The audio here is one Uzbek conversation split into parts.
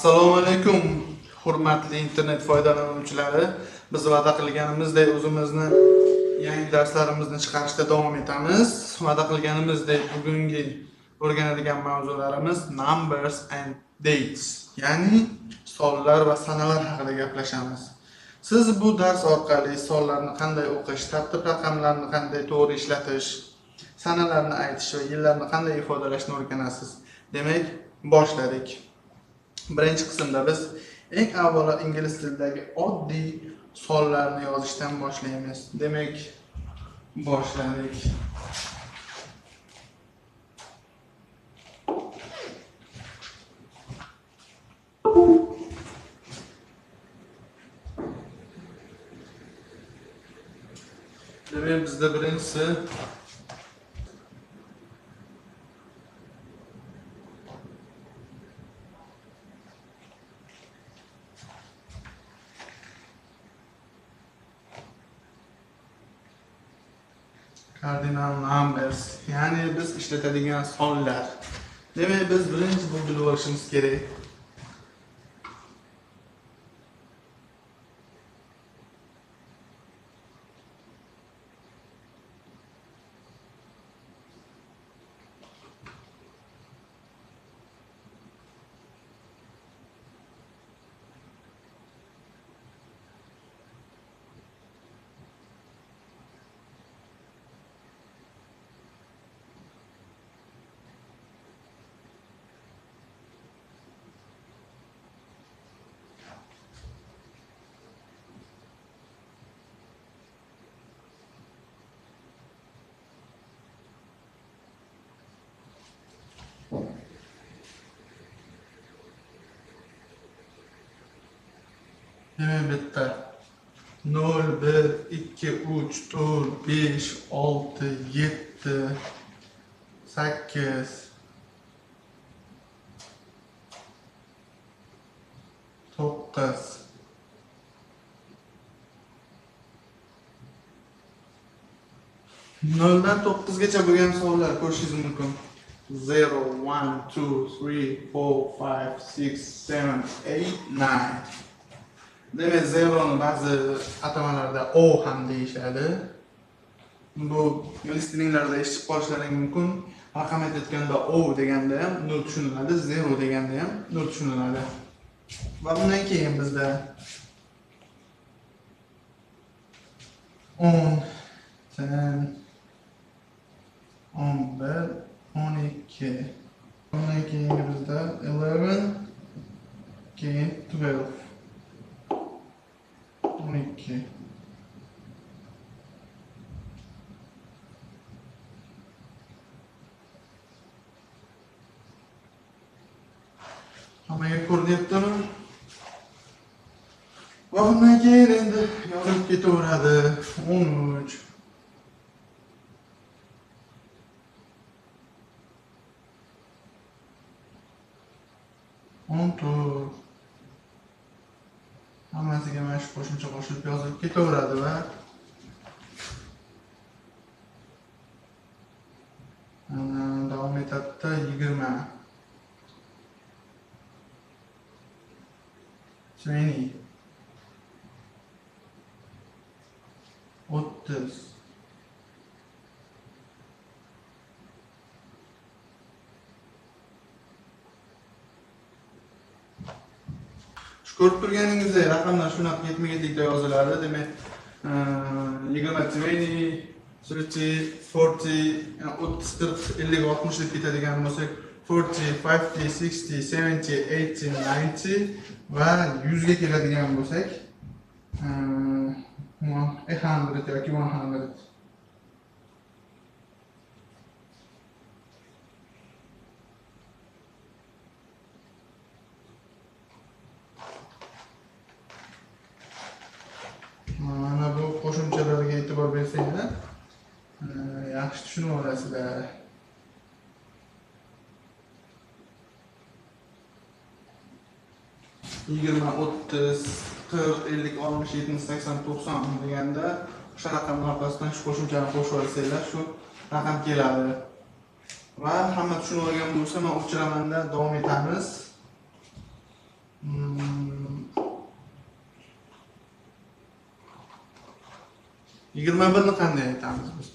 Assalomu alaykum hurmatli internet foydalanuvchilari. Biz va'da qilganimizdek o'zimizni yangi darslarimizni chiqarishda davom etamiz. Va'da qilganimizdek bugungi o'rganadigan mavzularimiz numbers and dates, ya'ni sonlar va sanalar haqida gaplashamiz. Siz bu dars orqali sonlarni qanday o'qish, tartib raqamlarni qanday to'g'ri ishlatish, sanalarni aytish va yillarni qanday ifodalashni o'rganasiz. Demak, boshladik. Birinchi qismda biz eng avvalo ingliz tilidagi oddiy sonlarni yozishdan boshlaymiz. Demak, boshladik. Demak, bizda birinchisi cardinal numbers, ya'ni biz ishlatadigan sonlar. Demak, biz birinchi bu bilib olishimiz kerak. Demek bitta 0, 1, 2, 3, 4, 5, 6, 7, 8, 9, 0dan 9gacha bo'lgan sonlar ko'rishingiz mumkin. 0, 1, 2, 3, 4, 5, 6, 7, 8, 9. Demek zeroni ba'zi atamalarda O ham deyishadi. Bu ingliz tilinglarda eshitib qolishlaring mumkin. Raqam aytayotganda O deganda ham 0 tushuniladi, 0 deganda ham 0 tushuniladi. Va bundan keyin bizda 10, 10, 11, 12. Bundan keyin bizda 11, keyin 12. 12. Hammaga ko'rinyaptimi? Va bundan keyin endi yozib ketaveradi. 13. 14. Hammasiga mana shu qo'shimcha qo'shilib yozib ketaveradi va davom etadi. 20. 20. 30. Ko'rib turganingizdek raqamlar shunaqa ketma-ketlikda yoziladi. Demak, 20, 30, 40, 30, 40, 50, 60 deb ketadigan bo'lsak, 40, 50, 60, 70, 80, 90 va 100 ga keladigan bo'lsak, 100 yoki 100. Mana bu qo'shimchalarga e'tibor bersanglar, yaxshi tushunib olasizlar. Yigirma, 30, 40, 50, 60, 70, 80, 90 deganda o'sha raqamlar orqasidan shu qo'shimchani qo'shib olsanglar, shu raqam keladi. Va hamma tushunib olgan bo'lsa, men o'chiramanda davom etamiz. Hmm, 21 ni qanday aytamiz biz?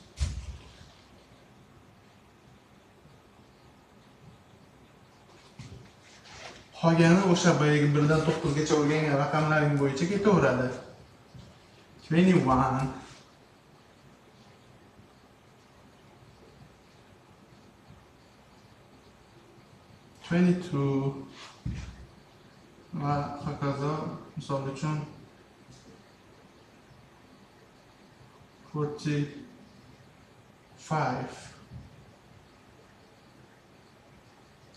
Qolgani o'sha boyagi 1 dan 9 gacha o'rgangan raqamlaring bo'yicha ketaveradi. 21, 22 va hokazo. Misol uchun 45.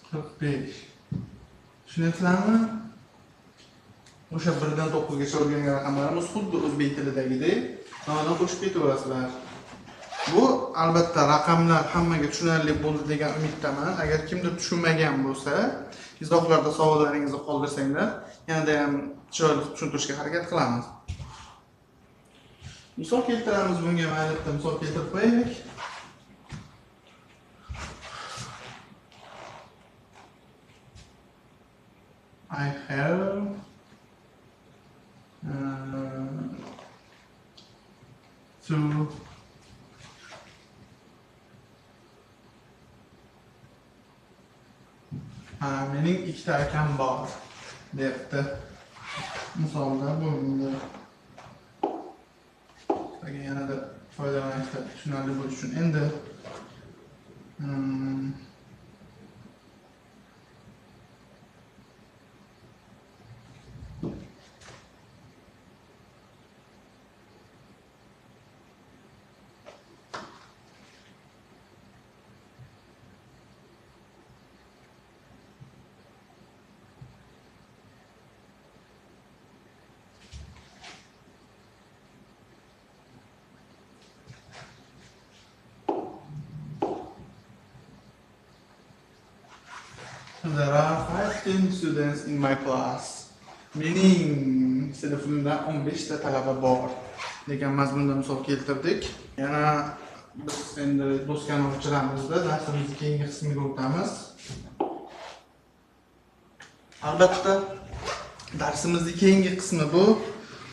Qirq besh. Tushunyapsizlarmi? O'sha 1 dan 9 gacha o'rgangan raqamlarimiz xuddi o'zbek tilidagidek nodan qo'shib ketaverasizlar. Bu albatta raqamlar hammaga tushunarli bo'ldi degan umiddaman. Agar kimdir tushunmagan bo'lsa, izohlarda savollaringizni qoldirsanglar, yanada ham chiroyli tushuntirishga harakat qilamiz. Misol keltiramiz bunga, mayli bitta misol keltirib qo'yaylik. I have two mening ikkita akam bor deyapti. Misolda bo'ldi. Agar yanada foydalanishda tushunarli bo'lishi uchun endi there are 15 students in my class. Mening sinfimda 15 ta talaba bor degan mazmunda misol keltirdik. Yana biz endi do'stkan o'quvchilarimizda darsimizning keyingi qismiga o'tamiz. Albatta darsimizning keyingi qismi bu.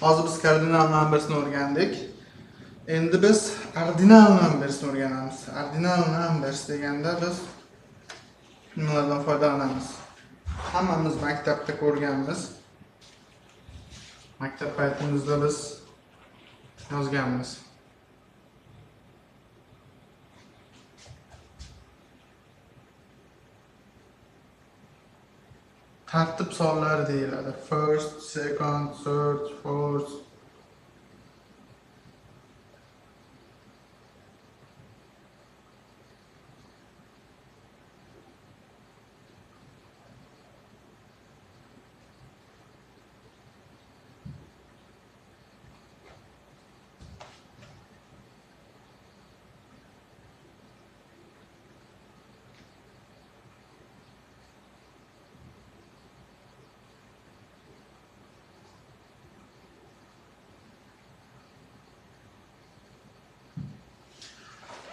Hozir biz kardinal numbersni o'rgandik. Endi biz ordinal numbersni o'rganamiz. Ordinal numbers deganda biz nimalardan foydalanamiz? Hammamiz maktabda ko'rganmiz. Maktab paytimizda biz yozganmiz. Tartib sonlari deyiladi. First, second, third, fourth.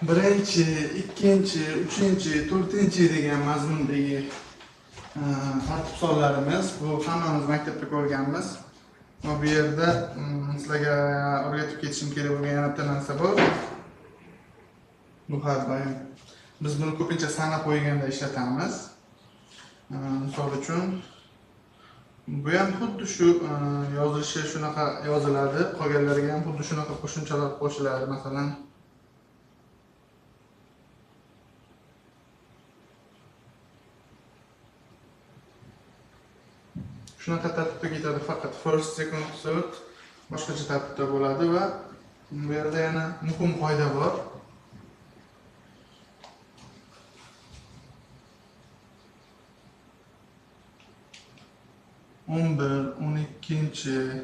Birinchi, ikkinchi, uchinchi, to'rtinchi degan mazmundagi tartib sonlarimiz. Bu hammamiz maktabda ko'rganmiz. Va bu yerda sizlarga o'rgatib ketishim kerak bo'lgan yana bitta narsa bor. Bu har doim biz buni ko'pincha sanab qo'yganda ishlatamiz. Misol uchun bu ham xuddi shu yozilishi shunaqa yoziladi. Qolganlariga ham xuddi shunaqa qo'shimchalar qo'shiladi. Masalan, shunaqa tartibda ketadi, faqat first, second, third boshqacha tartibda bo'ladi va bu yerda yana muhim qoida bor. o'n bir, 12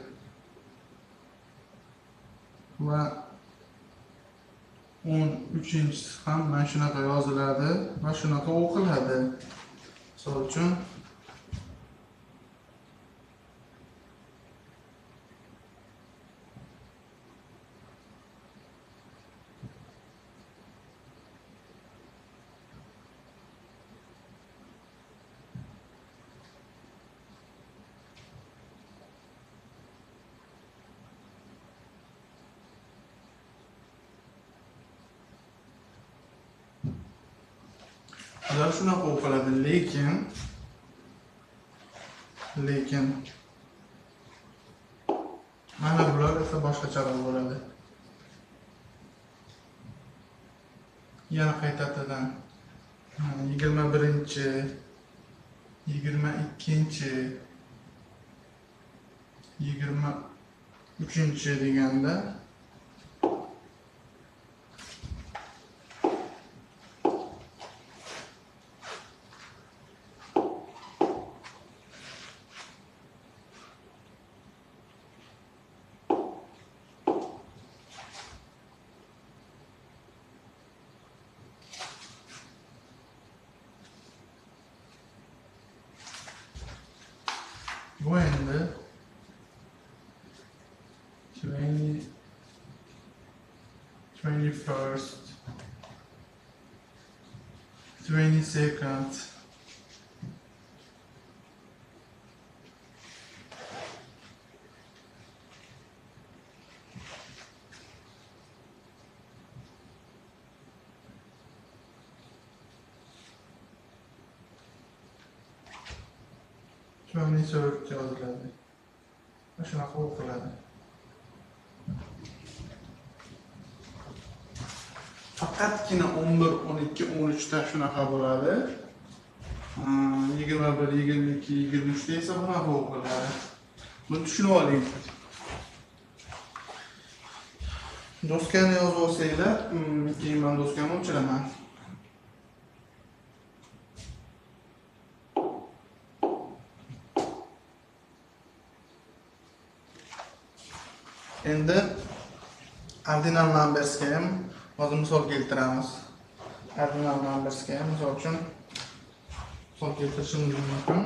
va 13-si ham mana shunaqa yoziladi va shunaqa o'qiladi. Misol uchun ular shunaqa o'qiladi, lekin mana bular esa boshqacharoq bo'ladi. Yana qaytadan 21-chi, 22-chi, 23-chi deganda bu endi 21st, 22nd, yoziladi. Shunaqa o'qiladi. Faqatgina 11, 12, 13 da shunaqa bo'ladi. 21, 22, 23 da esa bunaqa o'qiladi. Buni tushunib oling. Doskani yozib olsanglar, keyin men doskani o'chiraman. Endi ordinal numbersga ham hozir misol keltiramiz. Ordinal numbersga ham misol uchun misol keltirishimiz mumkin.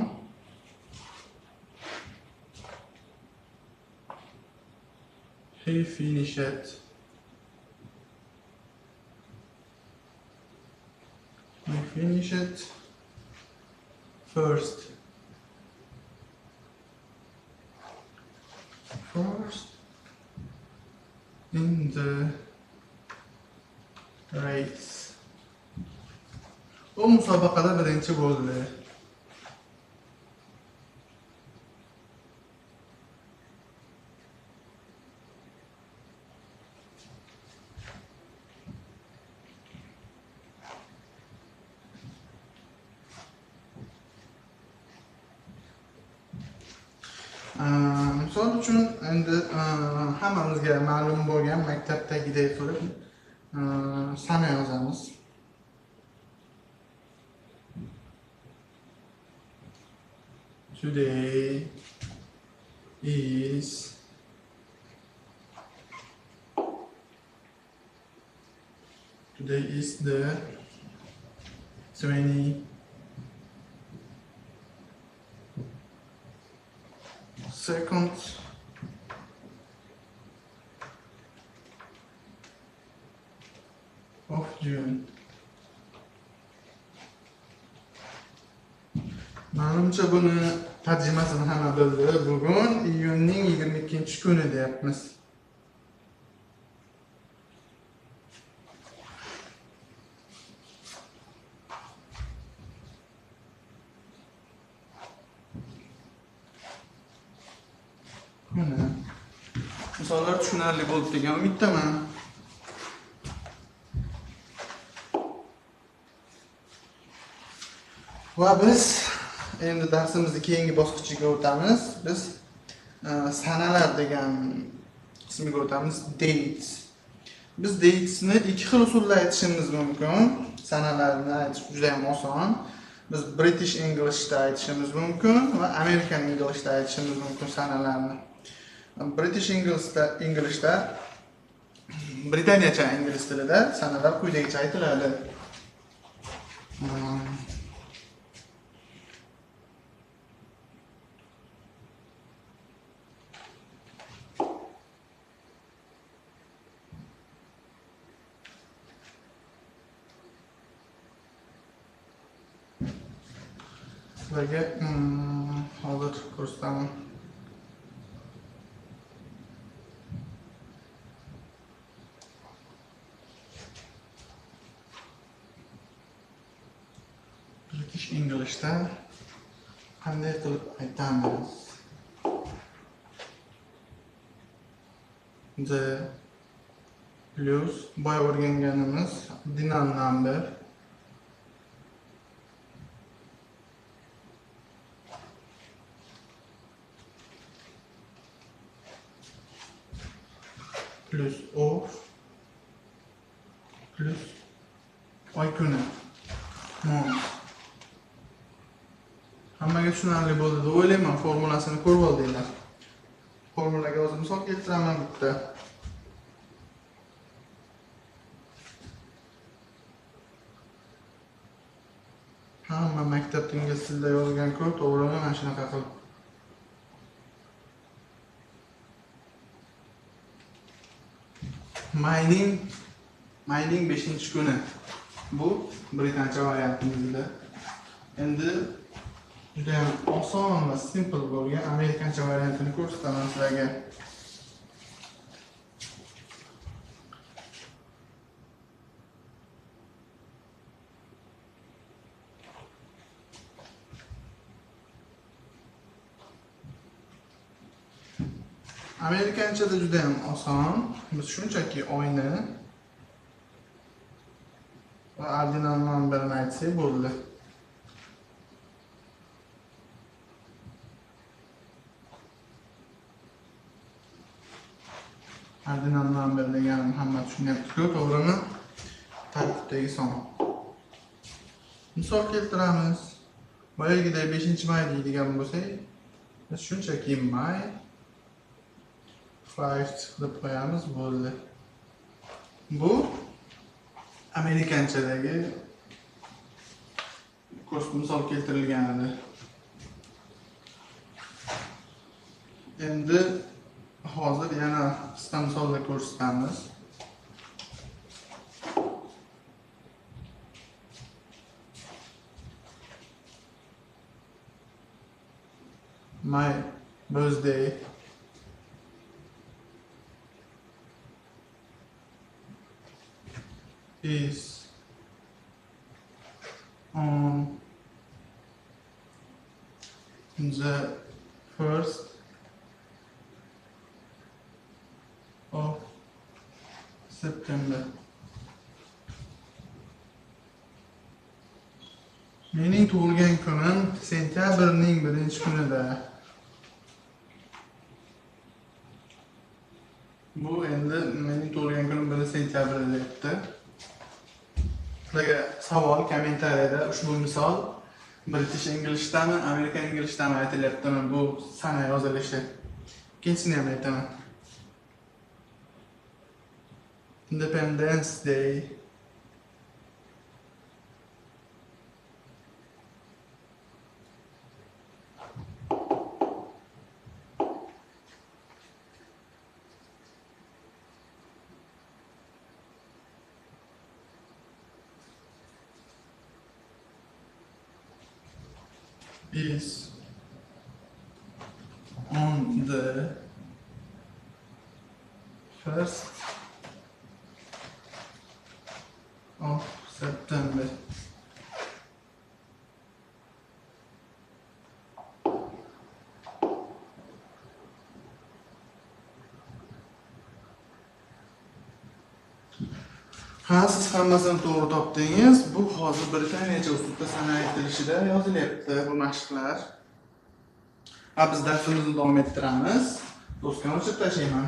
He finished first in the race. O musobaqada birinchi bo'ldi. Misol uchun endi hammamizga ma'lum bo'lgan maktabdagidek qilib sana yozamiz. Today is the 22nd of June. Menimcha buni tarjimasini hamma bildi. Bugun iyunning 22-kuni deyapmiz. Mana misollar tushunarli bo'ldi degan umiddaman. Va biz endi darsimizni keyingi bosqichiga o'tamiz. Biz sanalar degan qismiga o'tamiz. Dates. Biz datesni ikki xil usulda aytishimiz mumkin. Sanalarni aytish juda ham oson. Biz British Englishda aytishimiz mumkin va American Englishda aytishimiz mumkin sanalarni. British Englishda Britaniyacha ingliz tilida sanalar quyidagicha aytiladi. Sizlarga hozir ko'rsataman. Englishda qanday qilib aytamiz? The plus boy o'rganganimiz ordinal number plus of plus oy kuni month. Hammaga tushunarli bo'ldi deb o'ylayman. Formulasini ko'rib oldinglar. Formulaga hozir misol keltiraman bitta. Hamma maktabda ingliz tilida yozgan-ku, to'g'rimi? Mana shunaqa qilib. Mayning 5-kuni. Bu britancha variantimizda. Endi juda ham oson va simple bo'lgan amerikancha variantini ko'rsataman sizlarga. Amerikanchada juda ham oson. Biz shunchaki oyni va ordinal numberni aytsak bo'ldi. Ordinal number deganim hamma tushunyapti-ku, to'g'rimi? Tartibdagi son. Misol keltiramiz. Boyagidek 5-may deydigan bo'lsak, biz shunchaki may 5 deb qo'yamiz bo'ldi. Bu amerikanchadagi misol keltirilgan edi. Endi hozir yana qisqa misolda ko'rsatamiz. My birthday is on the 1st of September. Mening tug'ilgan kunim sentyabrning 1-kunida. Bu endi mening tug'ilgan kunim 1-sentyabrda deyapti. Sizlarga savol kommentariyada ushbu misol British Englishdami, American Englishdami aytilyaptimi bu sana yozilishi. Ikkinchisini ham aytaman. Independence Day is on the 1st of September. Ha, siz hammasini to'g'ri topdingiz. Bu hozir Britaniyacha uslubda sana aytilishida yozilyapti bu mashqlar. Ha, biz darsimizni davom ettiramiz. Do'stlarni o'chirib tashlayman.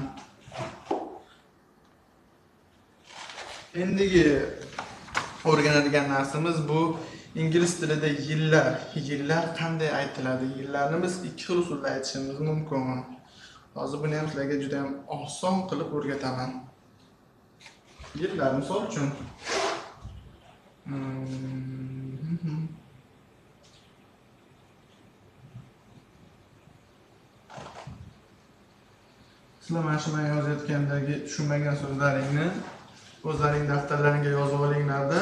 Endigi o'rganadigan narsamiz bu ingliz tilida yillar. Yillar qanday aytiladi? Yillarni biz ikki xil usulda aytishimiz mumkin. Hozir buni ham sizlarga juda ham oson qilib o'rgataman. Yillar misol uchun sizlar mana shu men yozayotgandagi tushunmagan so'zlaringni o'zlaring daftarlaringga yozib olinglarda,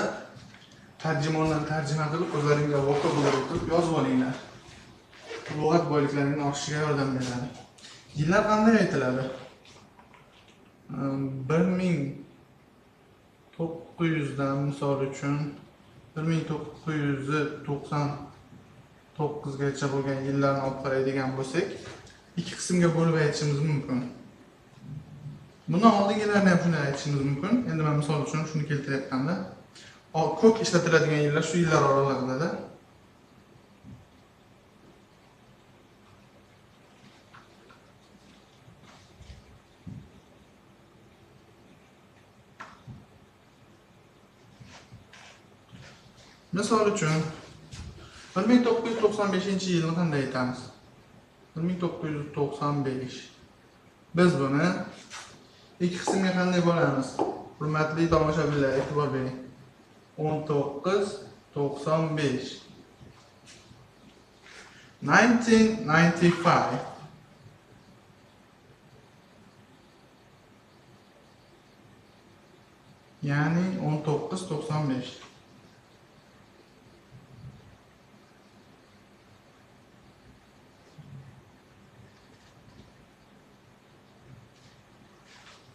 tarjimondan tarjima qilib o'zlaringga vokabular qilib yozib olinglar. Lug'at boyliklaringni oshishiga yordam beradi. Yillar qanday aytiladi? 1900 dan misol uchun 1999 9 gacha bo'lgan yillarni olib qaraydigan bo'lsak, ikki qismga bo'lib aytishimiz mumkin. Buni oldingilarni ham shunday aytishimiz mumkin. Endi men misol uchun shuni keltiryapman-da. Ko'p ishlatiladigan yillar shu yillar oralig'ida. Misol uchun 1995-yilni qanday aytamiz? 1995. Biz buni ikki qismga qanday bo'lamiz? Hurmatli tomoshabinlar, e'tibor bering. 1995. 1995. Ya'ni 1995.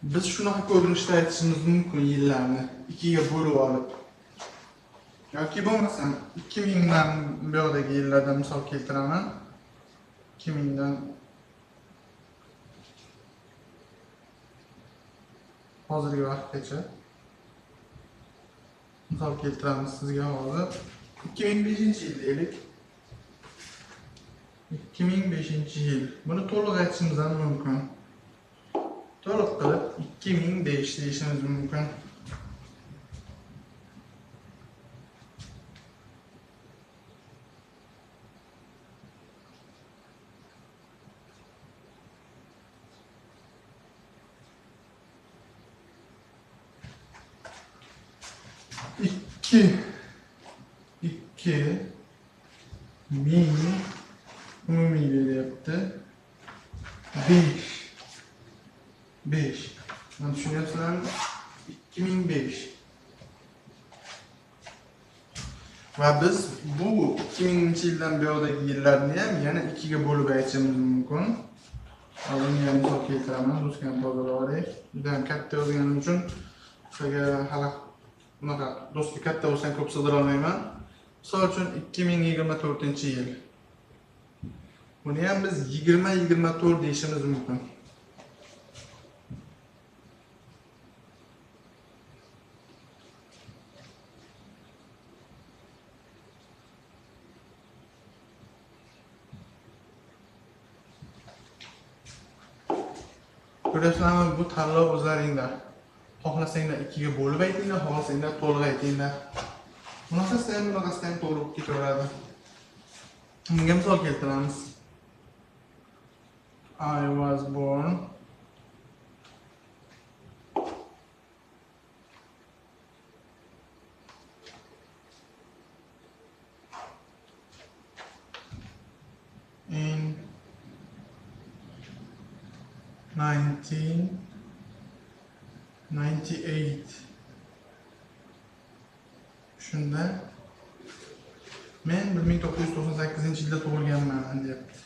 Biz shunaqa ko'rinishda aytishimiz mumkin yillarni ikkiga bo'lib olib. Yoki bo'lmasam 2000 dan buyoqdagi yillardan misol keltiraman. 2000 dan hozirgi vaqtgacha misol keltiramiz sizga hozir. 2005-yil deylik. 2005-yil. Buni to'liq aytishimiz ham mumkin. To'liq qilib 2005 deyishimiz mumkin. İki ming umumiy beryapti. 5. Mana tushunyapsizlarmi? 2005. Va biz bu 2000-yildan buyoqdagi yillarni ham yana ikkiga bo'lib aytishimiz mumkin. Buni ham misol keltiraman, do'stga tozalab juda ham katta yozganim uchun sizga hali bunaqa do'stga katta bo'lsa ko'p sig'dira olmayman. Misol uchun 2024-yil. Buni ham biz 20-24 deyishimiz mumkin. Ko'rasizlarmi, bu tanlov o'zlaringlar. Xohlasanglar ikkiga bo'lib aytinglar, xohlasanglar to'liq aytinglar. Bunaqasi ham to'g'ri ketaveradi. Bunga misol keltiramiz. I was born in 1998. Shunda men 1998-yilda tug'ilganman deyapti.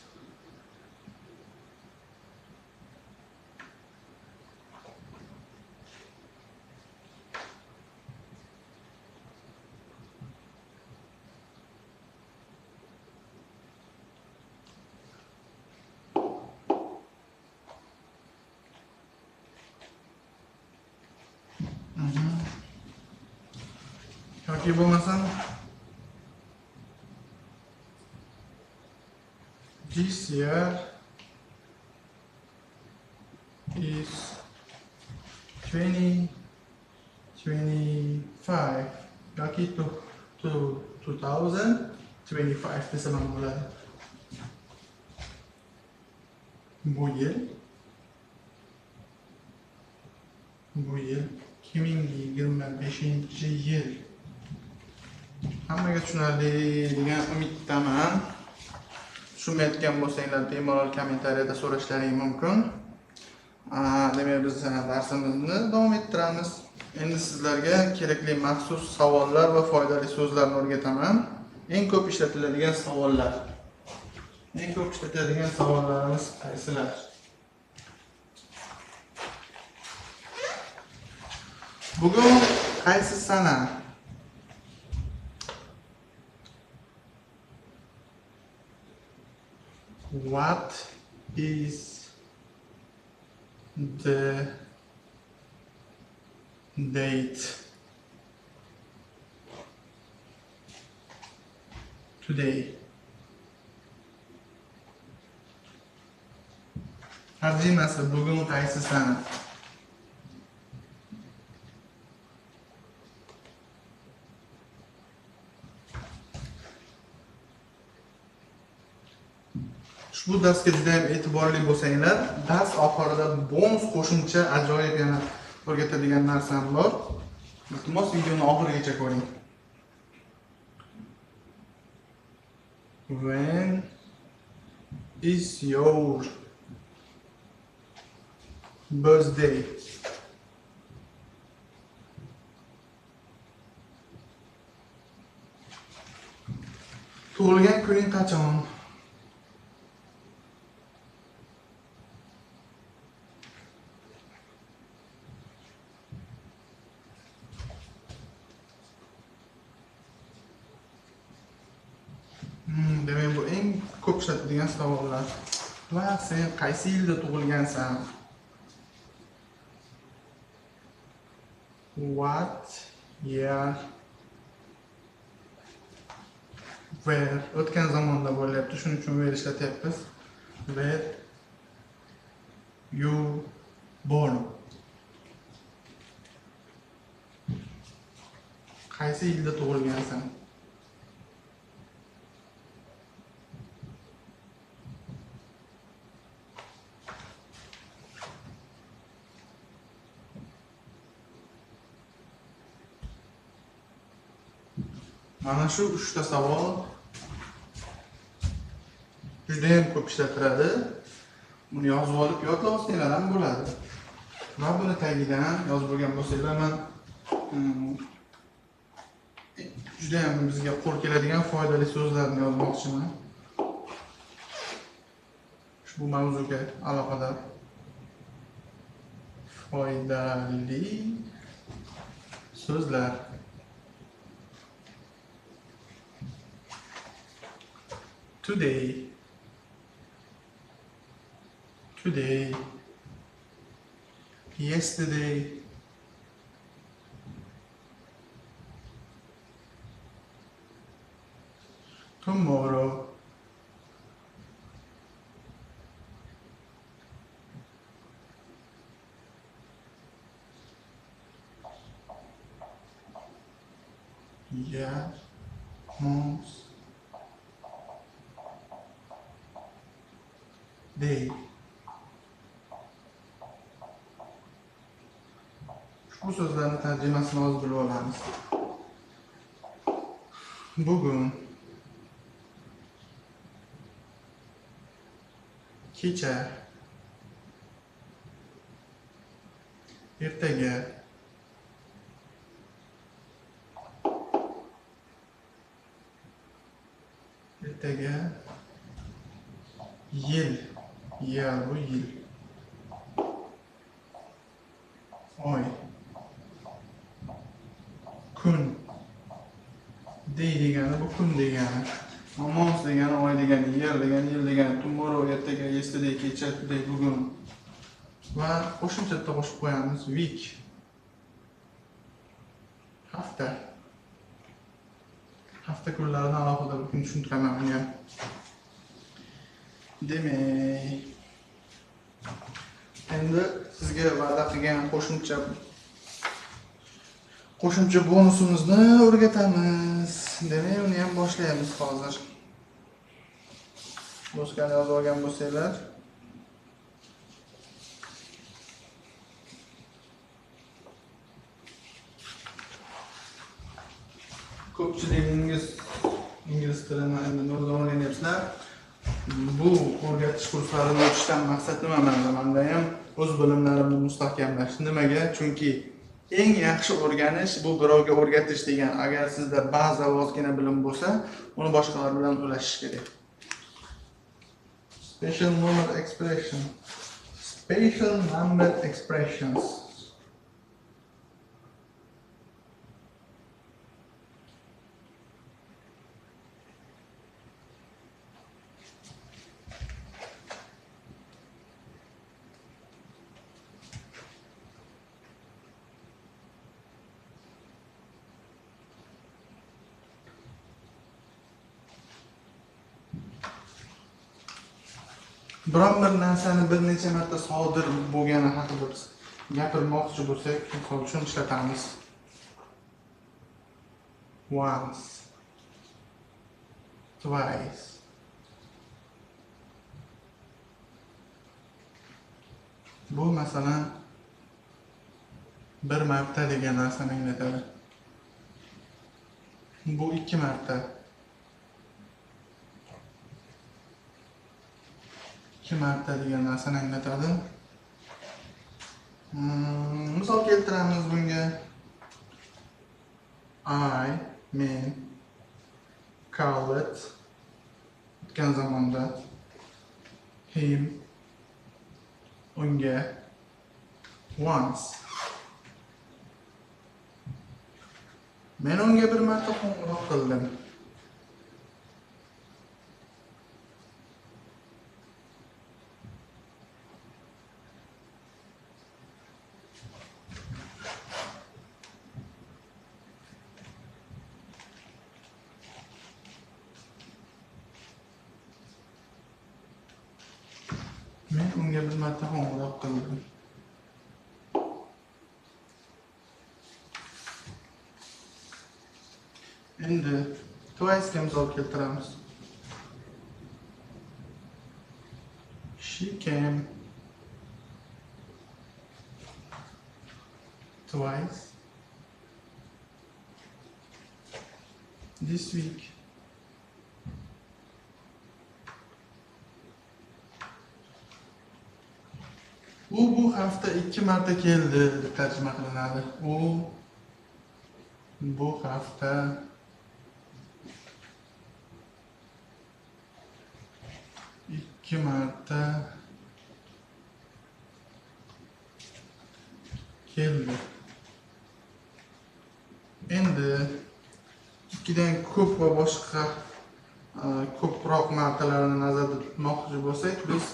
Yoki bo'lmasam this year is 2025 yoki 2025 desam ham bo'ladi. Bu yil 2025-yil. Hammaga tushunarli degan umiddaman. Tushunmayotgan bo'lsanglar bemalol kommentariyada so'rashlaring mumkin. Demak biz darsimizni davom ettiramiz. Endi sizlarga kerakli maxsus savollar va foydali so'zlarni o'rgataman. Eng ko'p ishlatiladigan savollar. Eng ko'p ishlatiladigan savollarimiz qaysilar? Bugun qaysi sana? What is the date today? Tarjimasi bugun qaysi sana? Ushbu darsga juda ham e'tiborli bo'lsanglar, dars oxirida bonus qo'shimcha ajoyib yana o'rgatadigan narsam bor. Iltimos videoni oxirigacha ko'ring. When is your birthday? Tug'ilgan kuning qachon? Demak, bu eng ko'p ishlatiladigan savollar. Va sen qaysi yilda tug'ilgansan? What year where o'tgan zamonda bo'lyapti, shuning uchun where ishlatyapmiz. Where you born? Qaysi yilda tug'ilgansan? Mana shu 3 ta savol juda ham ko'p ishlatiladi. Buni yozib olib yodlab olsanglar ham bo'ladi. Va buni tagidan yozib olgan bo'lsanglar, men juda ham bizga qo'l keladigan foydali so'zlarni yozmoqchiman. Ushbu mavzuga aloqador foydali so'zlar. Today, yesterday, tomorrow, yeah, months, day. Bu so'zlarni tarjimasini hozir bilib olamiz. Bugun, kecha, ertaga, yil, bu yil, oy, kun, day degani bu kun degani, month degani oy degani, year degani yil degani, tomorrow ertaga, yesterday kecha, today bugun va qo'shimcha qo'shib qo'yamiz week, hafta. Hafta kunlarini alohida bir kun tushuntiraman buni ham. Demak, endi sizga va'da qilgan qo'shimcha bonusimizni o'rgatamiz. Demak, uni ham boshlaymiz hozir. Doskani yozib olgan bo'lsanglar, ko'pchiligingiz ingliz tilini endi noldan o'rganyapsizlar. Bu o'rgatish kurslarini o'tishdan maqsad nima? Menda ham o'z bilimlarimni mustahkamlash. Nimaga? Chunki eng yaxshi o'rganish bu birovga o'rgatish degan. Agar sizda ba'zi ozgina bilim bo'lsa, uni boshqalar bilan ulashish kerak. Special number expressions. biron bir narsani bir necha marta sodir bo'lgani haqida biz gapirmoqchi bo'lsak, misol uchun ishlatamiz. Once, twice. Bu masalan bir marta degan narsani anglatadi. Bu 2 marta. 2 marta degan narsani anglatadi. Misol keltiramiz bunga. Men call it o'tgan zamonda, him unga, once. Men unga bir marta qo'ng'iroq qildim. Men unga bir marta qo'ng'iroq qildim. Endi twice ga misol keltiramiz. She came twice this week. Bu hafta 2 marta keldi deb tarjima qilinadi. Bu hafta 2 marta keldi. Endi 2dan ko'p va boshqa ko'proq martalarni nazarda tutmoqchi bo'lsak, biz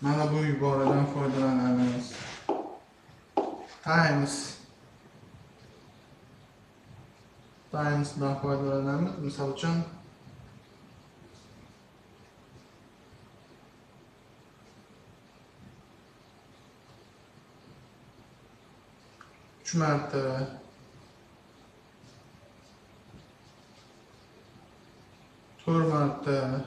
mana bu iboradan foydalanamiz. Times bilan foydalanamiz. Misol uchun uch marta, 4 marta,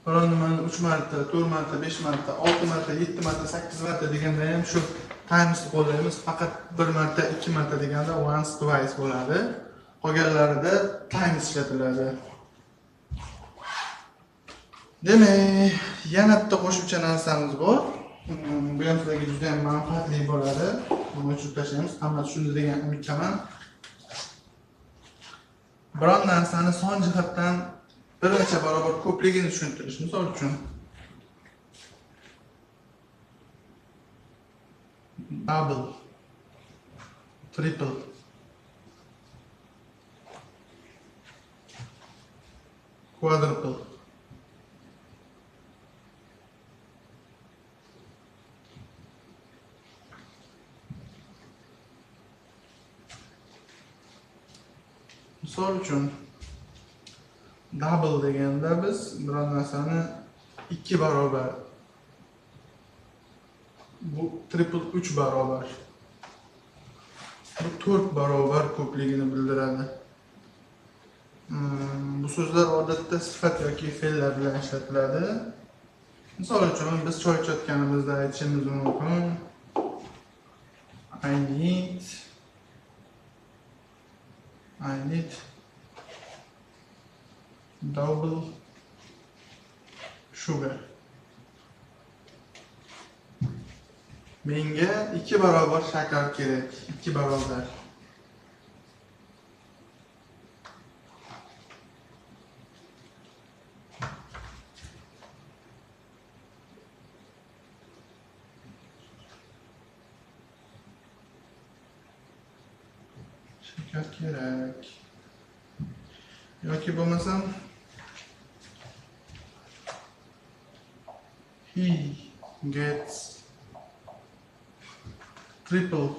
biron nimani 3 marta, 4 marta, 5 marta, 6 marta, 7 marta, 8 marta deganda ham shu timesni qo'llaymiz. Faqat 1 marta, 2 marta deganda once, twice bo'ladi. Qolganlarida times ishlatiladi. Demak, yana bitta qo'shimcha narsamiz bor. Bu ham sizlarga juda ham manfaatli bo'ladi. Buni o'chirib tashlaymiz. Hamma tushunadi degan umiddaman. Biron narsani son jihatdan bir necha barobar ko'pligini tushuntirish. Misol uchun double, triple, quadruple. Misol uchun double deganda biz biron narsani 2 barobar, bu triple 3 barobar, bu 4 barobar ko'pligini bildiradi. Bu so'zlar odatda sifat yoki fe'llar bilan ishlatiladi. Misol uchun biz choy ichayotganimizda aytishimiz mumkin. I need double sugar. Menga 2 barobar shakar kerak. 2 barobar. Shakar kerak. Yoki bo'lmasam he gets triple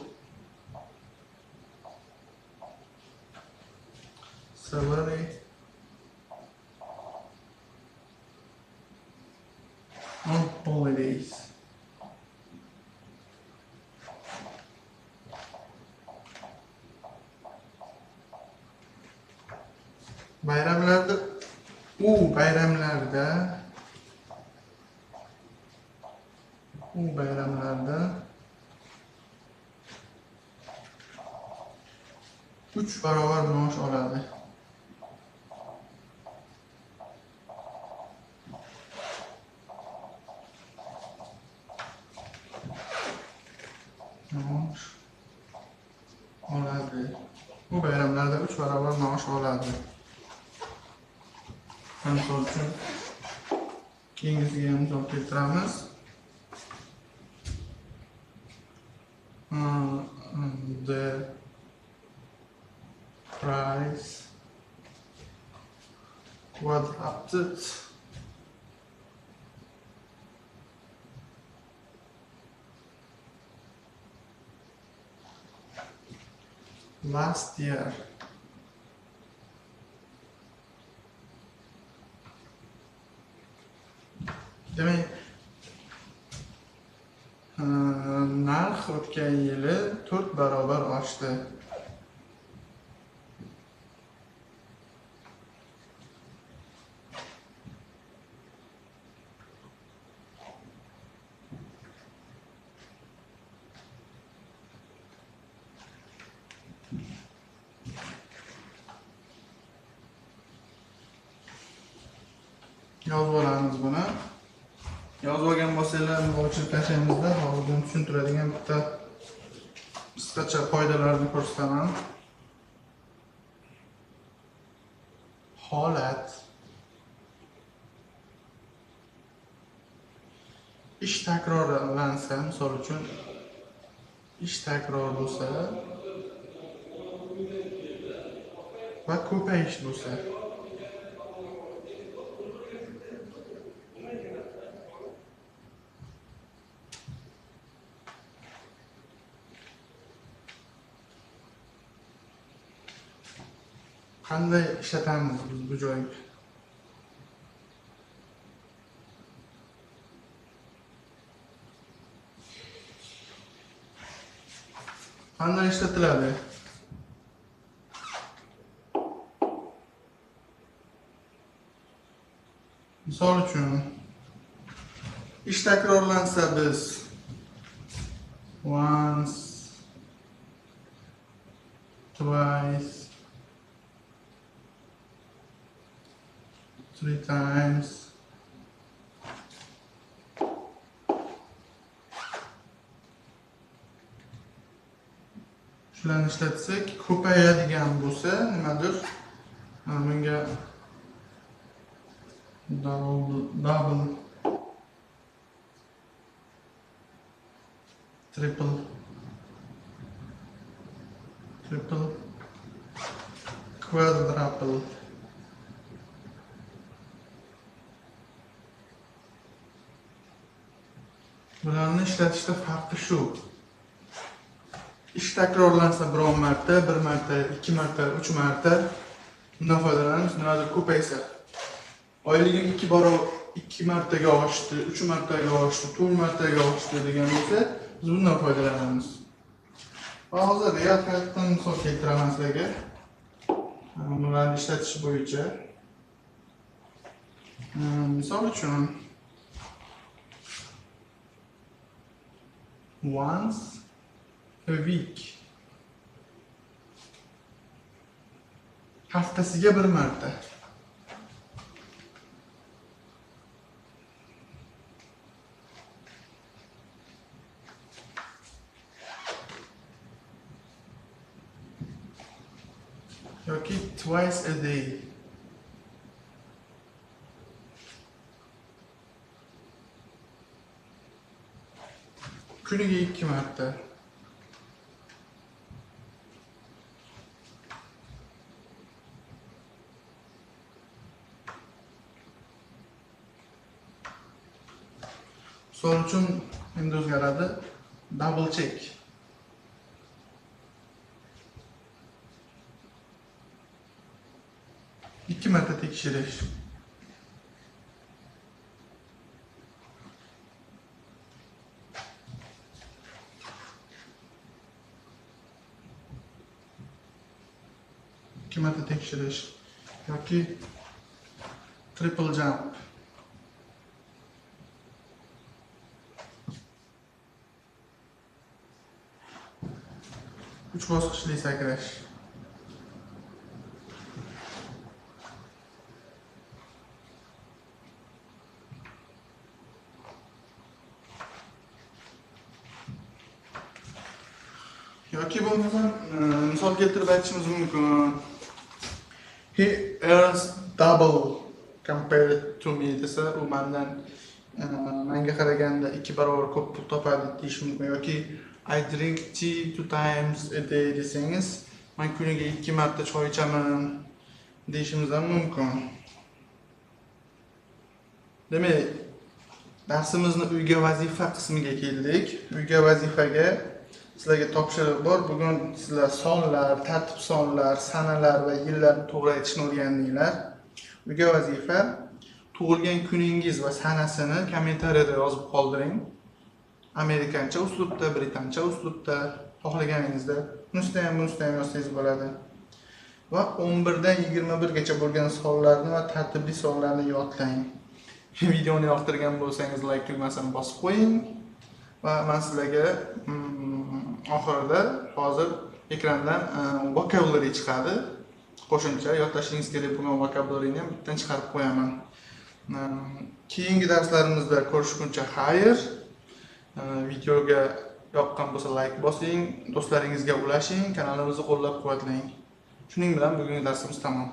several on holidays. Bayramlarda bayramlarda 3 barobar maosh oladi. Maosh oladi. Bu bayramlarda 3 barobar maosh oladi. Misol uchun keyingisiga ham misol keltiramiz. The price quadrupled last year. Demek narx o'tgan yili 4 barobar oshdi. Yozib olamiz buni. Yozib olgan bo'lsanglar, o'chirib tashlaymizda. Hozirdan tushuntiradigan bitta qisqacha qoidalarni ko'rsataman. Holat ish takrorlansa, misol uchun ish takror bo'lsa va ko'payish bo'lsa, qanday ishlatamiz biz bu joyga? Qanday ishlatiladi? Misol uchun ish takrorlansa biz once, twice, 3 times, shularni ishlatsak, ko'payadigan bo'lsa nimadir, bunga double, triple, quadruple bularni ishlatishda farqi shu. Ish takrorlansa biron marta, 1 marta, 2 marta, 3 marta bundan foydalanamiz. Nimadir ko'paysa, oyligim 2 martaga oshdi, 3 martaga oshdi, 4 martaga oshdi degan bo'lsa, biz bundan foydalanamiz. Va hozir real hayotdan misol keltiraman sizlarga. Bularni ishlatish bo'yicha. Misol uchun once a week, haftasiga 1 marta. yoki twice a day. Kuniga 2 marta. Misol uchun endi o'zgaradi. Double check. 2 marta tekshirish. İki marta tekshirish yoki triple jump. 3 bosqichli sakrash. Yoki bo'lmasa misol keltirib aytishimiz mumkin. He earns double compared to me desa, u menga qaraganda 2 barobar ko'p pul topadi deyish mumkin. Yoki I drink tea 2 times a day desangiz, men kuniga 2 marta choy ichaman deyishimiz ham mumkin. Demak, darsimizni uyga vazifa qismiga keldik. Uyga vazifaga sizlarga topshiriq bor. Bugun sizlar sonlar, tartib sonlar, sanalar va yillarni to'g'ri aytishni o'rgandinglar. Uyga vazifa tug'ilgan kuningiz va sanasini kommentariyada yozib qoldiring. Amerikancha uslubda, britancha uslubda, xohlaganingizda bunisidan ham yozsangiz bo'ladi. Va 11 dan 21 gacha bo'lgan sonlarni va tartibli sonlarni yodlang. Videoni yoqtirgan bo'lsangiz like tugmasini bosib qo'ying. Va men sizlarga oxirida hozir ekrandan vocabulary chiqadi. Qo'shimcha yodlashingiz kerak bo'lgan vocabularyni ham bittadan chiqarib qo'yaman. Keyingi darslarimizda ko'rishguncha xayr. Videoga yoqqan bo'lsa like bosing, do'stlaringizga ulashing, kanalimizni qo'llab-quvvatlang. Shuning bilan bugungi darsimiz tamom.